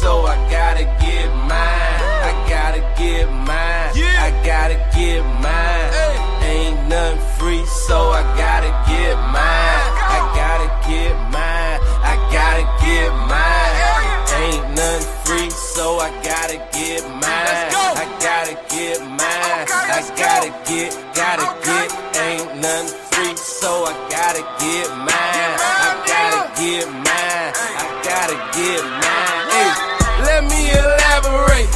so I gotta get mine. I gotta get mine. I gotta get mine. Ain't nothing free, so I gotta get mine. I gotta get mine. I gotta get mine. Ain't nothing free, so I gotta get mine. I gotta get mine. I gotta get. Ain't nothing free, so I gotta get mine. I gotta get mine. I gotta get mine. Hey, let me elaborate.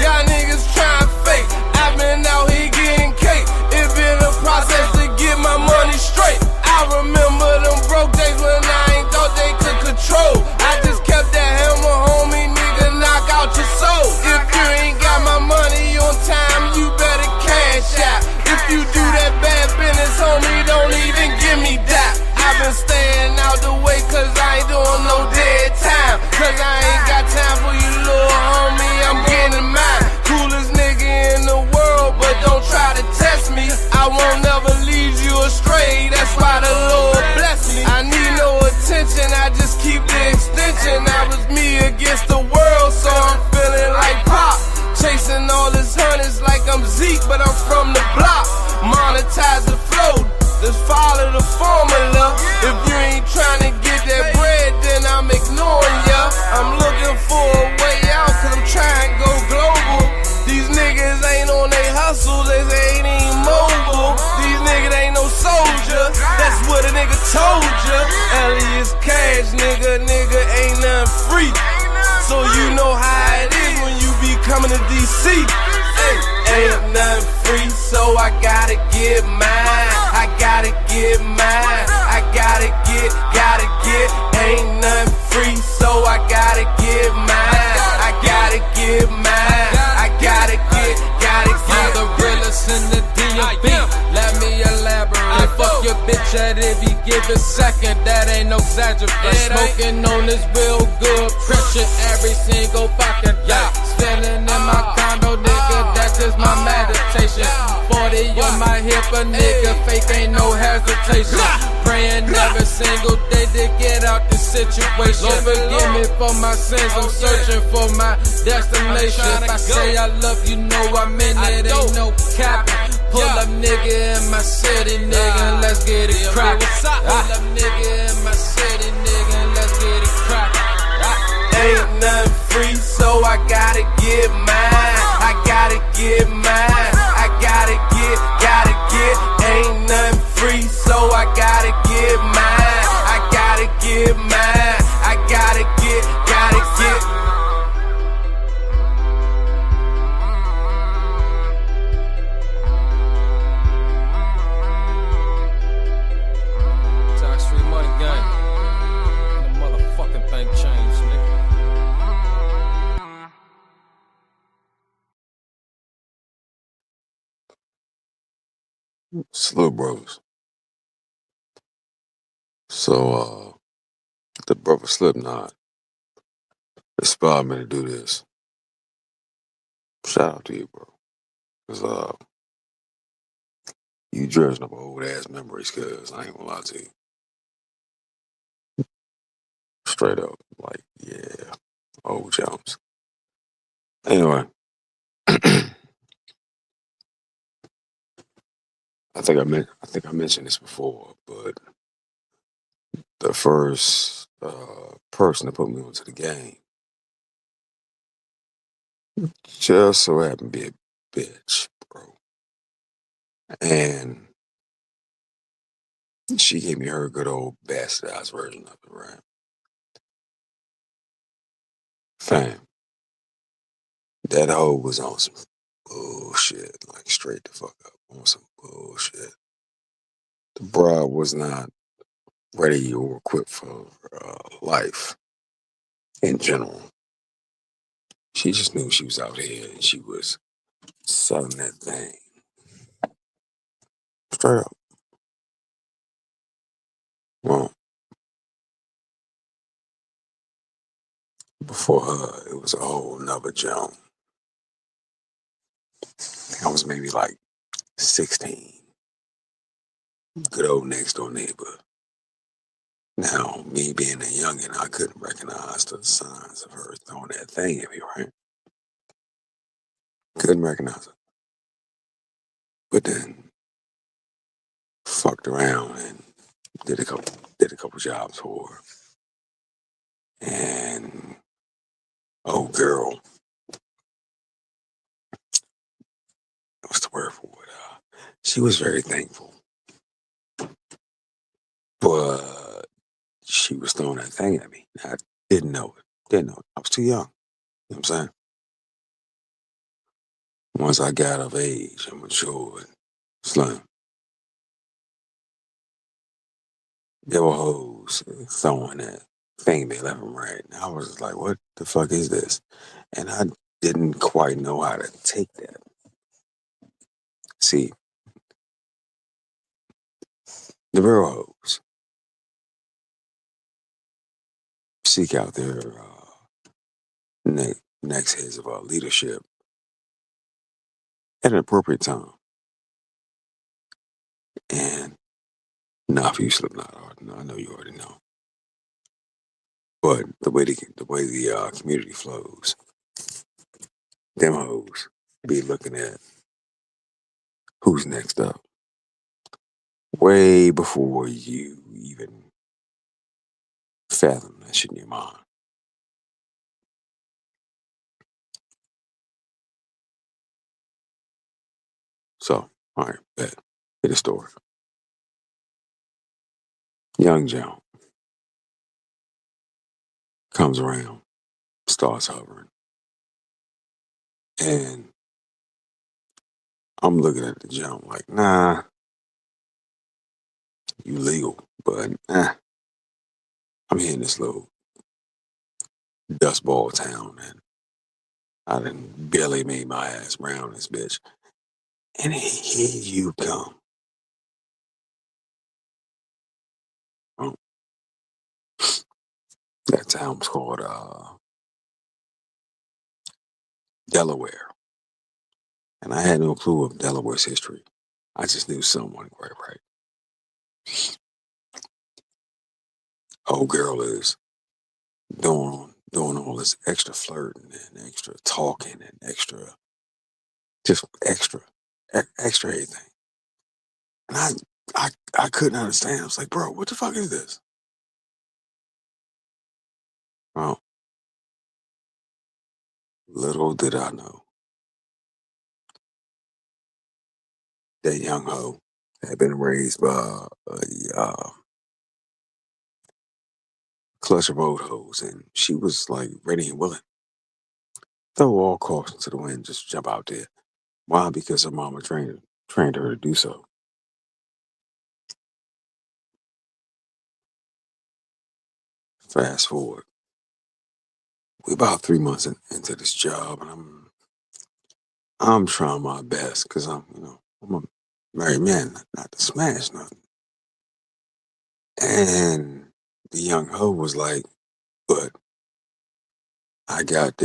Y'all niggas trying fake. I've been out here getting cake. It been a process to get my money straight. I remember them broke days when I ain't thought they could control. I just kept that hammer, homie, nigga, knock out your soul. If you ain't got my money on time, you better cash out. If you do that bad business, homie, don't even give me that. I've been staying out the way cause I ain't doing no dead time. Cause I ain't got time for you, little homie, I'm getting mine. Coolest nigga in the world, but don't try to test me. I won't never lead you astray, that's why the Lord bless me. I need no attention, I just keep the extension. I was me against the world, so I'm feeling like Pop. Chasing all his hundreds like I'm Zeke, but I'm from the block. Monetize the flow, just follow the formula. If you ain't trying to get that bread, then I'm ignoring ya. I'm looking for a way out, cause I'm trying to go global. These niggas ain't on they hustle, they ain't even mobile. These niggas ain't no soldier, that's what a nigga told ya. Elias Cash, nigga ain't nothing free. So you know how it is when you be coming to DC. Ain't nothing free, so I gotta get mine. I gotta get mine. I gotta get. Ain't nothing free, so I gotta get mine. I gotta get mine. I gotta get. I'm the realest in the DMV. Let me elaborate. Fuck your bitch at every given second. That ain't no exaggeration. Smoking on this real good pressure every single fucking day. Standing in my condo, nigga, that's just my meditation. 40 on my hip, a nigga, fake ain't no hesitation. Praying every single day to get out this situation. Lord forgive me for my sins, I'm searching for my destination. If I say I love you, know I mean it, ain't no capping. Pull up nigga in my city, nigga, and let's get it crackin'. Pull up nigga in my city, nigga, and let's get it crackin'. Ain't nothing free, so I gotta get mine. I gotta get mine. I gotta get. Ain't nothing free, so I gotta get mine. I gotta get mine. I gotta get. Tax free money gang. And the motherfucking thing changed, nigga. Slow Bros. So, the brother Slipknot inspired me to do this. Shout out to you, bro. Because, you dredging up old ass memories, cuz I ain't gonna lie to you. Straight up. Like, yeah. Old Jones. Anyway. I think I mentioned this before, but the first person to put me onto the game just so happened to be a bitch, bro. And she gave me her good old bastardized version of it, right? Fam, that hoe was on some bullshit, like straight the fuck up on some bullshit. The broad was not ready or equipped for life in general. She just knew she was out here and she was selling that thing. Straight up. Well, before her, it was a whole nother Joan. I was maybe like 16. Good old next door neighbor. Now, me being a youngin', I couldn't recognize the signs of her throwing that thing at me, right? Couldn't recognize it. But then fucked around and did a couple jobs for her. And oh girl, what's the word for it? She was very thankful. But she was throwing that thing at me. I didn't know it. Didn't know it. I was too young. You know what I'm saying? Once I got of age and matured, slim, there were hoes throwing that thing they left and right. And I was just like, what the fuck is this? And I didn't quite know how to take that. See, the real hoes seek out their next heads of leadership at an appropriate time. And not for you, Slipknot. I know you already know. But the way the community flows, them hoes be looking at who's next up way before you even fathom that shit in your mind. So, all right, bet. Hit a story. Young Joe comes around, starts hovering, and I'm looking at the Joe like, nah, you legal, but I'm here in this little dust ball town, and I done barely made my ass round this bitch. And here you come. Oh, that town was called Delaware. And I had no clue of Delaware's history. I just knew someone quite right. Old girl is doing all this extra flirting and extra talking and just extra everything. And I couldn't understand. I was like, bro, what the fuck is this? Oh, little did I know that young hoe had been raised by a clutch of old hoes, and she was like ready and willing. Throw all caution to the wind, just jump out there. Why? Because her mama trained her to do so. Fast forward, we about 3 months into this job, and I'm trying my best because I'm a married man, not to smash nothing. And the young hoe was like, "But I got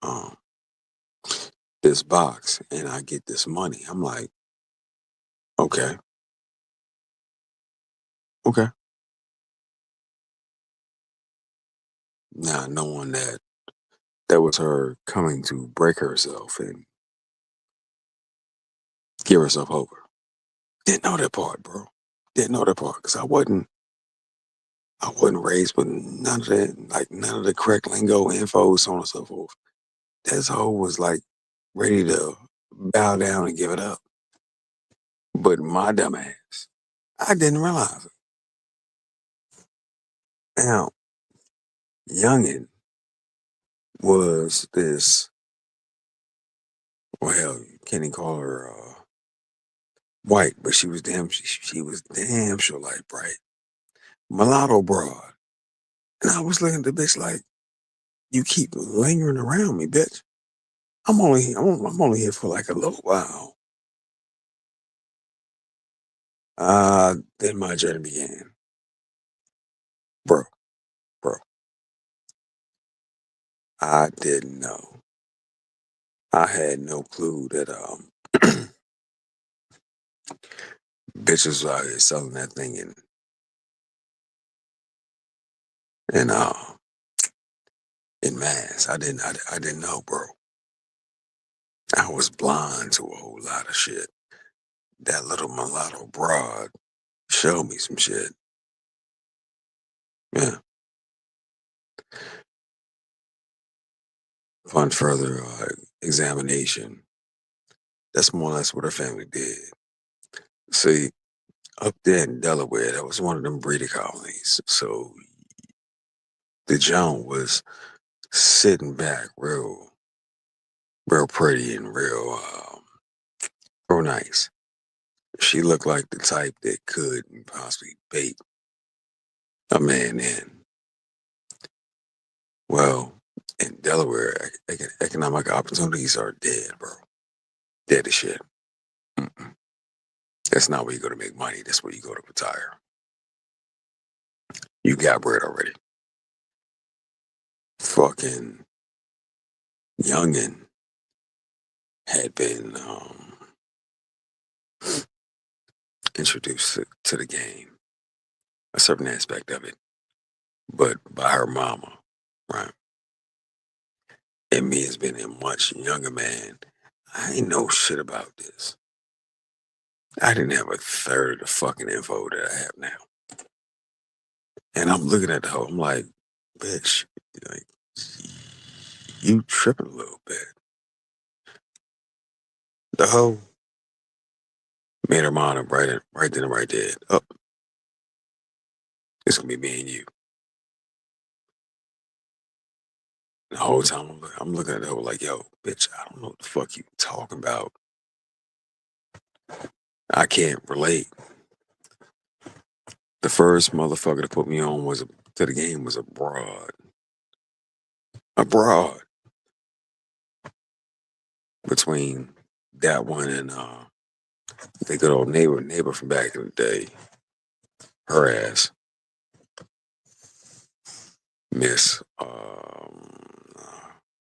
um this box, and I get this money." I'm like, "Okay, okay." Now knowing that was her coming to break herself and give herself over. Didn't know that part, bro. Didn't know that part because I wasn't raised with none of that, like none of the correct lingo, info, so on and so forth. This hoe was like ready to bow down and give it up. But my dumb ass, I didn't realize it. Now, youngin was this, well, you can't even call her white, but she was damn sure light bright. Mulatto broad. And I was looking at the bitch like, you keep lingering around me, bitch. I'm only here for like a little while. Then my journey began. Bro, bro, I didn't know. I had no clue that bitches was out here selling that thing in And in Mass, I didn't know, bro. I was blind to a whole lot of shit. That little mulatto broad showed me some shit. Yeah. Upon further examination, that's more or less what her family did. See, up there in Delaware, that was one of them breeder colonies. So the Joan was sitting back real pretty and real nice. She looked like the type that could possibly bait a man in. Well, in Delaware, economic opportunities are dead, bro. Dead as shit. Mm-mm. That's not where you go to make money. That's where you go to retire. You got bread already. Fucking youngin had been introduced to the game, a certain aspect of it, but by her mama, right? And me as being a much younger man, I ain't know shit about this. I didn't have a third of the fucking info that I have now. And I'm looking at the hoe, I'm like, bitch, like, you tripping a little bit. The hoe made her mind up right then and right there. Oh, it's gonna be me and you. The whole time I'm looking at the hoe like, yo, bitch, I don't know what the fuck you talking about. I can't relate. The first motherfucker to put me on to the game was abroad. Abroad. Between that one and the good old neighbor from back in the day. Her ass. Miss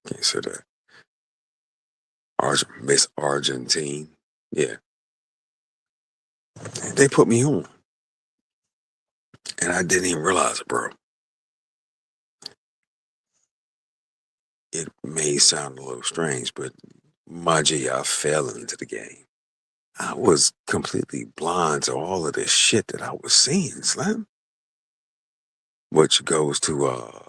can't say that. Miss Argentine. Yeah. They put me on. And I didn't even realize it, bro. It may sound a little strange, but my G, I fell into the game. I was completely blind to all of this shit that I was seeing, Slim. Which goes to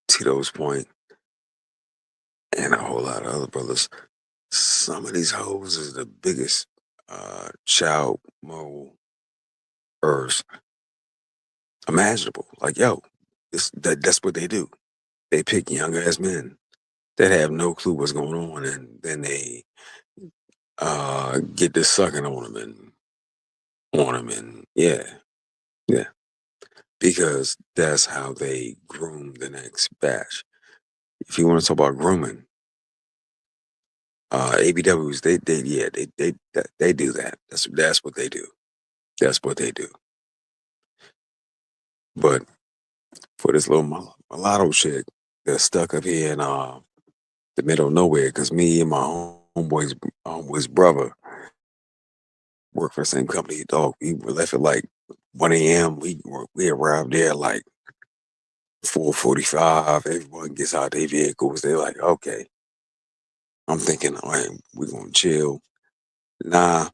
Tito's point and a whole lot of other brothers. Some of these hoes is the biggest child molesters imaginable. Like, yo, that's what they do. They pick young ass men that have no clue what's going on, and then they get this sucking on them, and yeah, because that's how they groom the next batch. If you want to talk about grooming, ABWs, they do that. That's what they do. That's what they do. But for this little mulatto chick that's stuck up here in the middle of nowhere, because me and my homeboy's brother work for the same company. Dog, we were left at like 1 a.m. We arrived there like 4:45. Everyone gets out their vehicles. They're like, okay. I'm thinking, all right, we're gonna chill. Nah,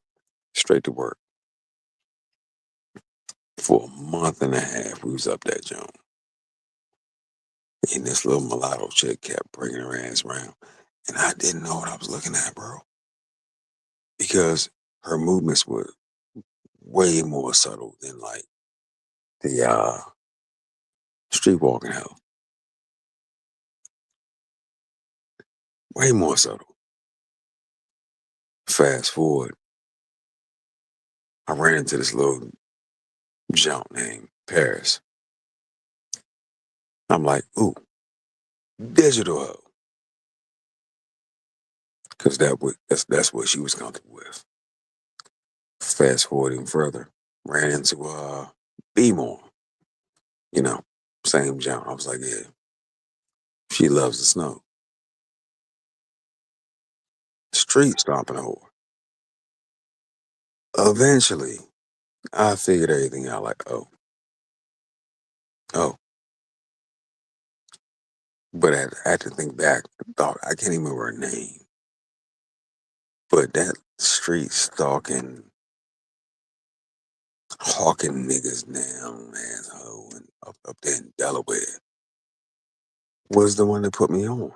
straight to work. For a month and a half, we was up that jump. And this little mulatto chick kept bringing her ass around. And I didn't know what I was looking at, bro. Because her movements were way more subtle than like the street walking hell. Way more subtle. Fast forward, I ran into this little junk named Paris. I'm like, ooh, digital hoe. Cause that's what she was comfortable with. Fast forwarding further, ran into B-More, you know, same jump. I was like, yeah, she loves the snow. Street stomping a whore. Eventually, I figured everything out like, oh, Oh, but I had to think back. Thought I can't even remember her name. But that street stalking, hawking niggas down asshole and up there in Delaware was the one that put me on.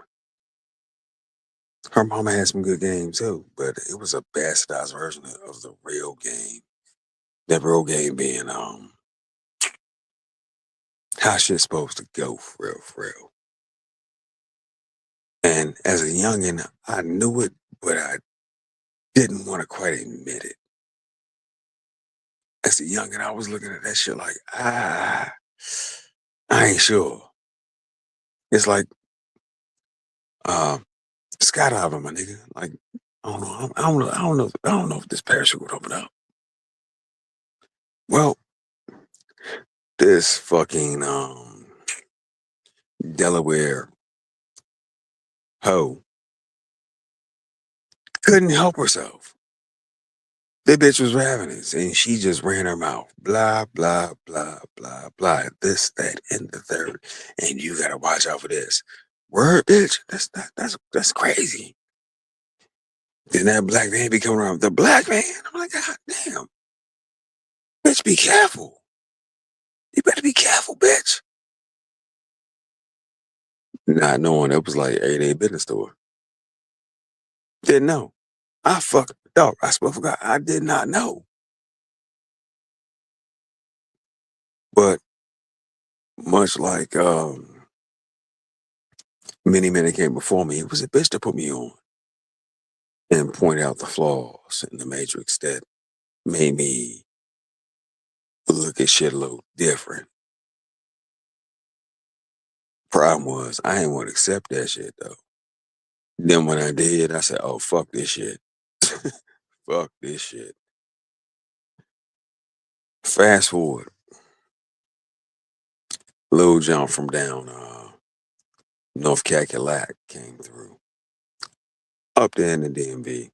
Her mama had some good games too, but it was a bastardized version of the real game. That real game being how shit's supposed to go for real. And as a youngin', I knew it, but I didn't want to quite admit it. As a youngin', I was looking at that shit like, I ain't sure. It's like um skydiving, my nigga. Like, I don't know. I don't know if this parachute would open up. Well, this fucking Delaware hoe couldn't help herself. The bitch was ravenous and she just ran her mouth. Blah, blah, blah, blah, blah. This, that, and the third. And you gotta watch out for this. Word, bitch. That's crazy. Then that black man be coming around. The black man. I'm like, God damn. Bitch, be careful. You better be careful, bitch. Not knowing it was like 8 business store. Didn't know. I fuck dog. I swear forgot. I did not know. But much like many men came before me, it was a bitch that put me on and pointed out the flaws in the matrix that made me look at shit a little different. Problem was I didn't want to accept that shit though. Then when I did, I said, "Oh fuck this shit, fuck this shit." Fast forward, Lil John from down North Cackalack came through up there in the DMV,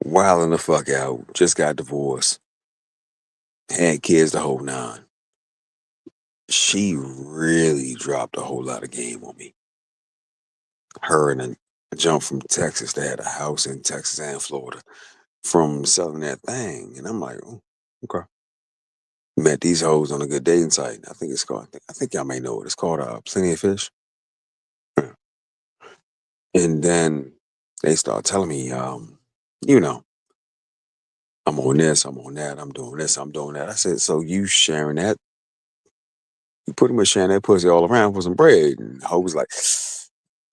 wilding the fuck out. Just got divorced, had kids the whole nine. She really dropped a whole lot of game on me. Her and a jump from Texas. They had a house in Texas and Florida from selling that thing. And I'm like, oh, okay. Met these hoes on a good dating site. I think it's called, I think y'all may know it. It's called Plenty of Fish. And then they start telling me, you know, I'm on this, I'm on that, I'm doing this, I'm doing that. I said, so you sharing that? You pretty much sharing that pussy all around for some bread. And the hoe was like,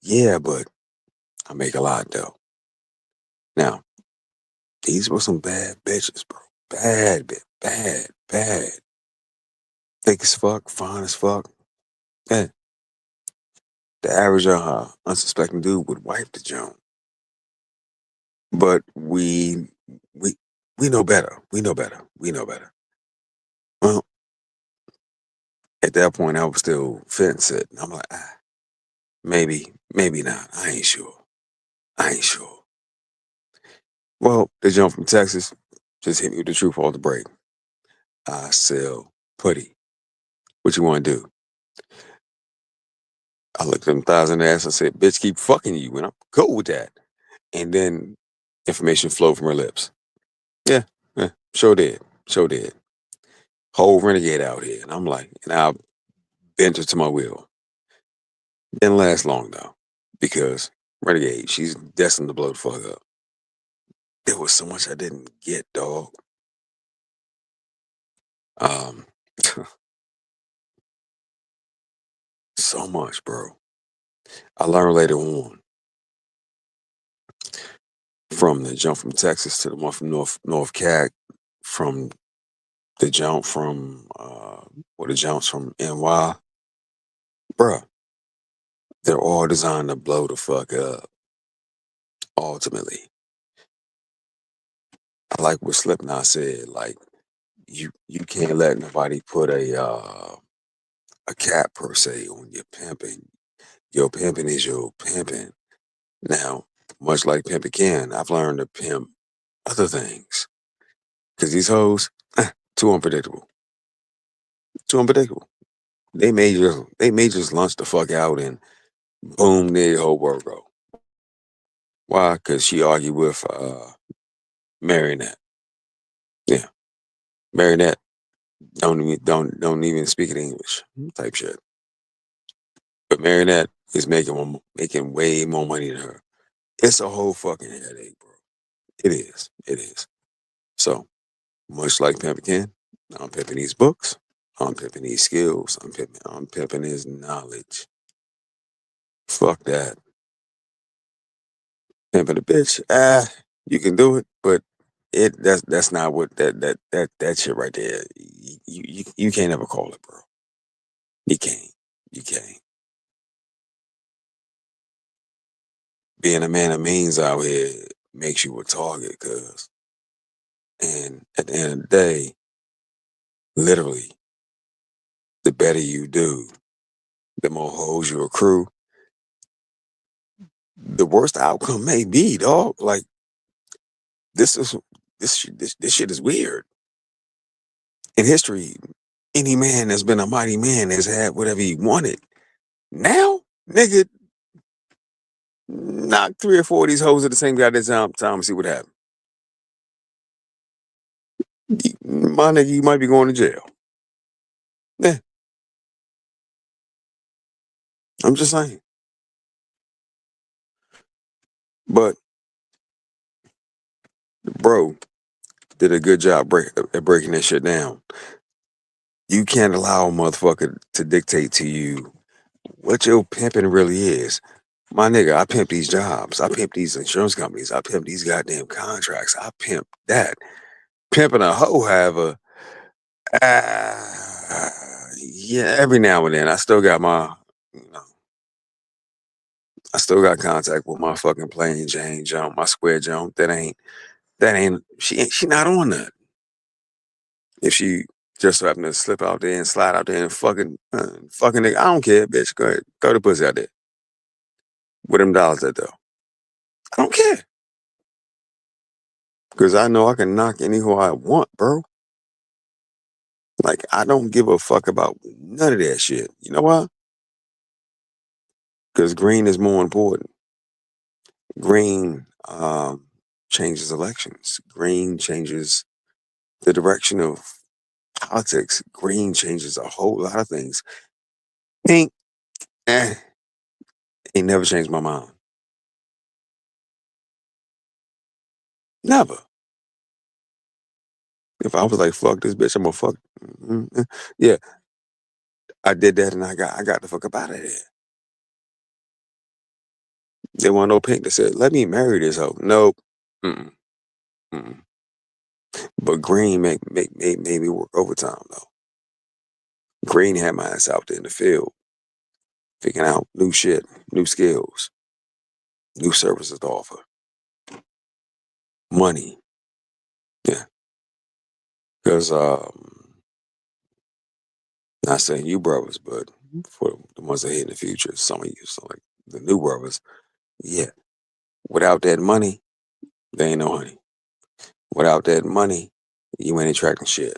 yeah, but I make a lot though. Now, these were some bad bitches, bro. Bad, bad, bad. Thick as fuck, fine as fuck. Yeah. The average unsuspecting dude would wipe the joint. But we we know better. We know better. We know better. Well, at that point I was still fence sitting. I'm like, maybe, maybe not. I ain't sure. I ain't sure. Well, the jump from Texas just hit me with the truth off the break. I sell putty. What you want to do? I looked them thighs in the ass and said, bitch, keep fucking you. And I'm cool with that. And then information flowed from her lips. Yeah, yeah, sure did. Sure did. Whole renegade out here. And I'm like, and I bent her to my will. Didn't last long though. Because renegade, she's destined to blow the fuck up. There was so much I didn't get, dog. Um so much, bro. I learned later on from the jump from Texas to the one from North Cac, from the jump from or the jumps from NY, bruh, they're all designed to blow the fuck up. Ultimately, I like what Slipknot said. Like you can't let nobody put a cap per se on your pimping. Your pimping is your pimping. Now, much like pimping can, I've learned to pimp other things because these hoes too unpredictable. Too unpredictable. They may just lunch the fuck out and boom, there your whole world go. Why? Because she argued with Marionette. Yeah, Marionette don't even speak in English type shit. But Marionette is making way more money than her. It's a whole fucking headache, bro. It is. It is. So much like Pimpin' Ken, I'm pimping these books. I'm pimping these skills. I'm pimping his knowledge. Fuck that. Pimping a bitch. You can do it, but that's not what that shit right there. You can't ever call it, bro. You can't. You can't. Being a man of means out here makes you a target, cuz. And at the end of the day, literally, the better you do, the more hoes you accrue, the worse the outcome may be, dog. Like this is this shit is weird. In history, any man that's been a mighty man has had whatever he wanted. Now, nigga, knock 3 or 4 of these hoes at the same goddamn time and see what happens. My nigga, you might be going to jail. Yeah, I'm just saying. But bro did a good job at breaking that shit down. You can't allow a motherfucker to dictate to you what your pimping really is. My nigga, I pimp these jobs. I pimp these insurance companies. I pimp these goddamn contracts. I pimp that. Pimping a hoe, however, yeah, every now and then I still got I still got contact with my fucking plain Jane jump, my square jump. She not on that. If she just so happen to slip out there and slide out there and fucking nigga, I don't care, bitch. Go ahead, go to pussy out there. Where them dollars at though? I don't care. Cause I know I can knock any who I want, bro. Like I don't give a fuck about none of that shit. You know why? Cause green is more important. Green changes elections. Green changes the direction of politics. Green changes a whole lot of things. Pink, ain't never changed my mind. Never. If I was like, fuck this bitch, I'm gonna fuck. Yeah, I did that and I got the fuck up out of there. They want no pink that said, let me marry this hoe. Nope. Mm-mm. Mm-mm. But green made me work overtime though. Green had my ass out there in the field, figuring out new shit, new skills, new services to offer. Money. Yeah. Because not saying you brothers, but for the ones that hit in the future, some of you, so like the new brothers, yeah. Without that money, there ain't no honey. Without that money, you ain't attracting shit.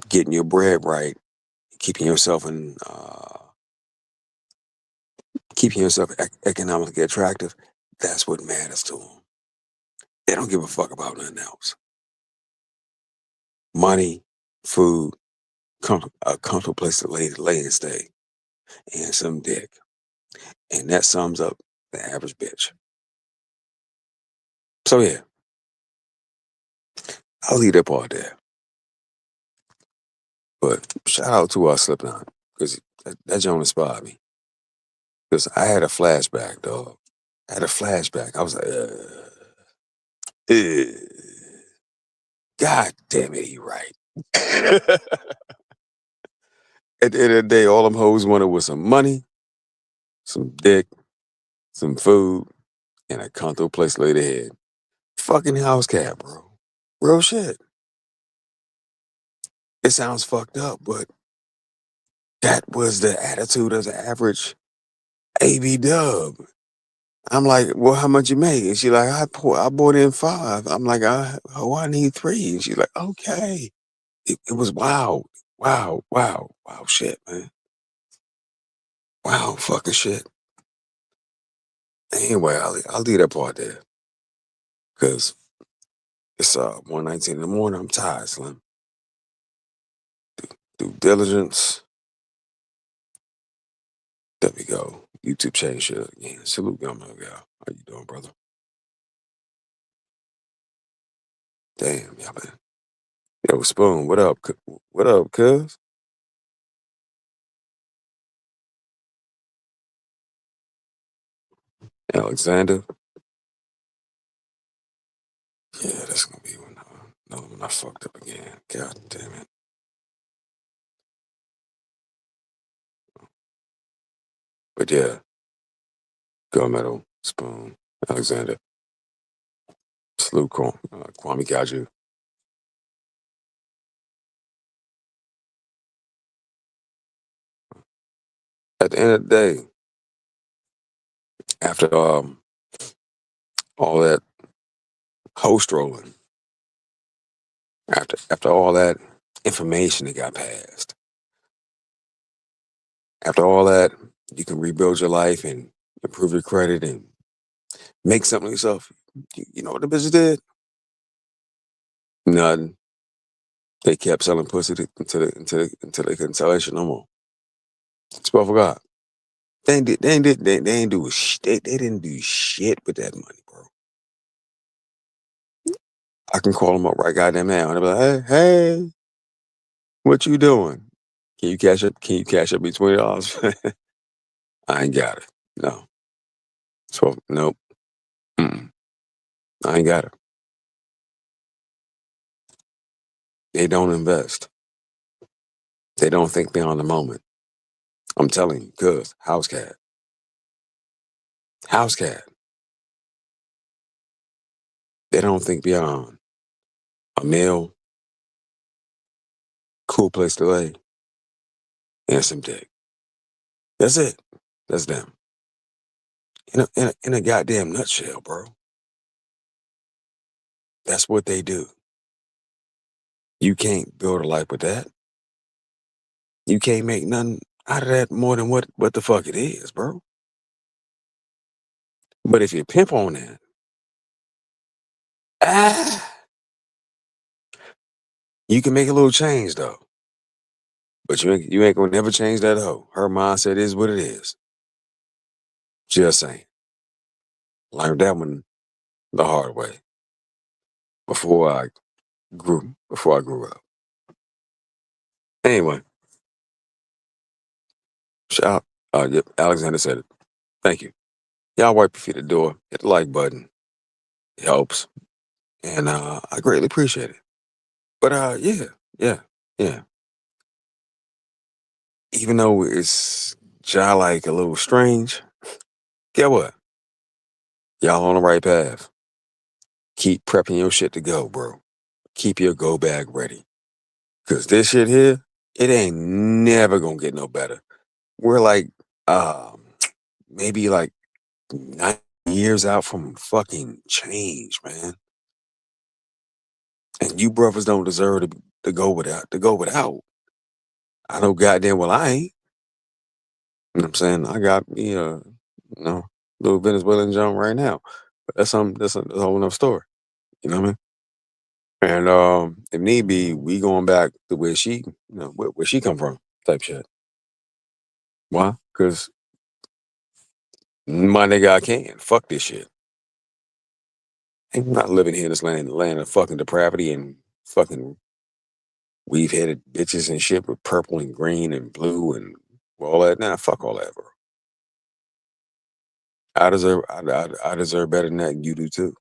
Getting your bread right, keeping yourself economically attractive, that's what matters to them. They don't give a fuck about nothing else. Money, food, a comfortable place to lay and stay, and some dick. And that sums up the average bitch. So yeah, I'll leave that part there. But shout out to our Slipknot, because that joint inspired me. Because I had a flashback, dog. I had a flashback. I was like, God damn it, you right. At the end of the day, all them hoes wanted was some money, some dick, some food, and a comfortable place to lay their head. Fucking house cat, bro. Real shit. It sounds fucked up, but that was the attitude of the average AB dub. I'm like, well, how much you make? And she like, I bought in 5. I'm like, I need 3. And she's like, okay. It was wild. Wow, wow, wow, shit, man. Wow, fucking shit. Anyway, I'll leave that part there because it's 1:19 in the morning. I'm tired, Slim. Due diligence. There we go. YouTube change shit again. Salute, Gummo, guy. How you doing, brother? Damn, yeah, man. Yo, Spoon, what up? What up, cuz? Alexander? Yeah, that's gonna be another one I fucked up again. God damn it. But yeah, Gold Medal, Spoon, Alexander, Salute, Kwame Kaju. At the end of the day, after all that host rolling, after all that information that got passed, after all that, you can rebuild your life and improve your credit and make something of yourself. You know what the bitches did? Nothing. They kept selling pussy until they couldn't sell that shit no more. Swear for God. They ain't do shit. They didn't do shit with that money, bro. I can call them up right goddamn now and they'll be like, hey, what you doing? Can you cash up me $20? I ain't got it. No. So nope. Mm-mm. I ain't got it. They don't invest. They don't think beyond the moment. I'm telling you, cuz house cat. House cat. They don't think beyond a meal, cool place to lay, and some dick. That's it. That's them. In a goddamn nutshell, bro. That's what they do. You can't build a life with that. You can't make nothing out of that more than what the fuck it is, bro. But if you pimp on that, ah, you can make a little change though. But you ain't gonna never change that hoe. Her mindset is what it is. Just saying. Learned that one the hard way before I grew up. Anyway, shout yep, Alexander said it. Thank you. Y'all wipe your feet at the door, hit the like button. It helps. And I greatly appreciate it. But yeah, yeah, yeah. Even though it's like a little strange, get what? Y'all on the right path. Keep prepping your shit to go, bro. Keep your go bag ready. Cause this shit here, it ain't never gonna get no better. We're like um maybe like 9 years out from fucking change, man. And you brothers don't deserve to go without. I know goddamn well I ain't. You know what I'm saying? I got me little Venezuelan jump right now. But that's a whole nother story. You know what I mean? And if need be, we going back to where she come from, type shit. Why? Cause my nigga I can. Fuck this shit. I'm not living here in this land of fucking depravity and fucking weave headed bitches and shit with purple and green and blue and all that. Nah, fuck all that, bro. I deserve better than that, and you do too.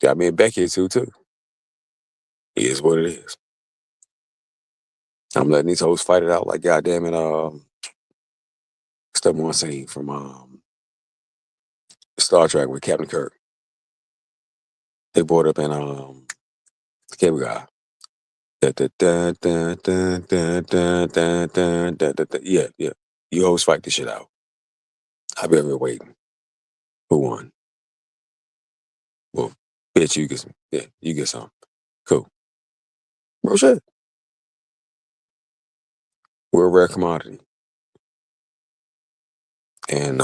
Got me a Becky too. It is what it is. I'm letting these hoes fight it out like goddamn it. What's that one scene from Star Trek with Captain Kirk? They brought up in the cable guy. Da, da, da, da, da, da, da, da, da, da, da, da. Yeah, yeah. You hoes fight this shit out. I've been here waiting. Who won? Well, bitch, you get some. Yeah, you get some. Cool. Real shit. We're a rare commodity, and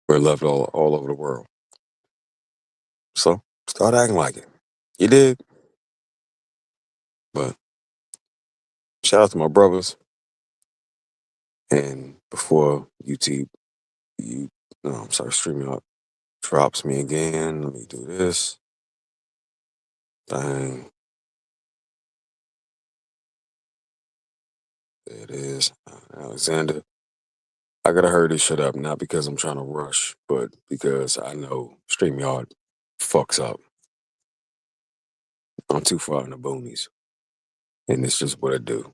we're loved all over the world. So start acting like it. You did, but shout out to my brothers. And before I'm sorry, StreamYard drops me again. Let me do this thing. There it is, Alexander. I gotta hurry this shit up, not because I'm trying to rush, but because I know StreamYard fucks up. I'm too far in the boonies, and it's just what I do.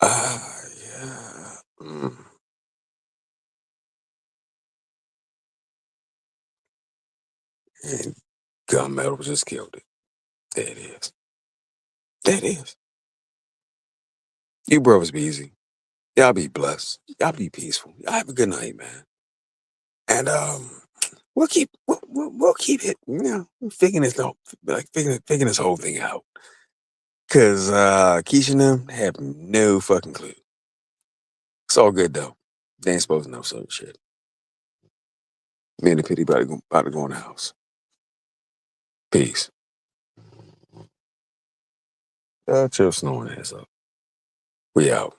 Yeah. And Gunmetal just killed it. There it is. There it is. You brothers be easy. Y'all be blessed. Y'all be peaceful. Y'all have a good night, man. And we'll keep it. Figuring figuring this whole thing out. Cause Keisha and them have no fucking clue. It's all good though. They ain't supposed to know certain shit. Me and the pity about to go in the house. Peace. Chill snoring ass up. We out.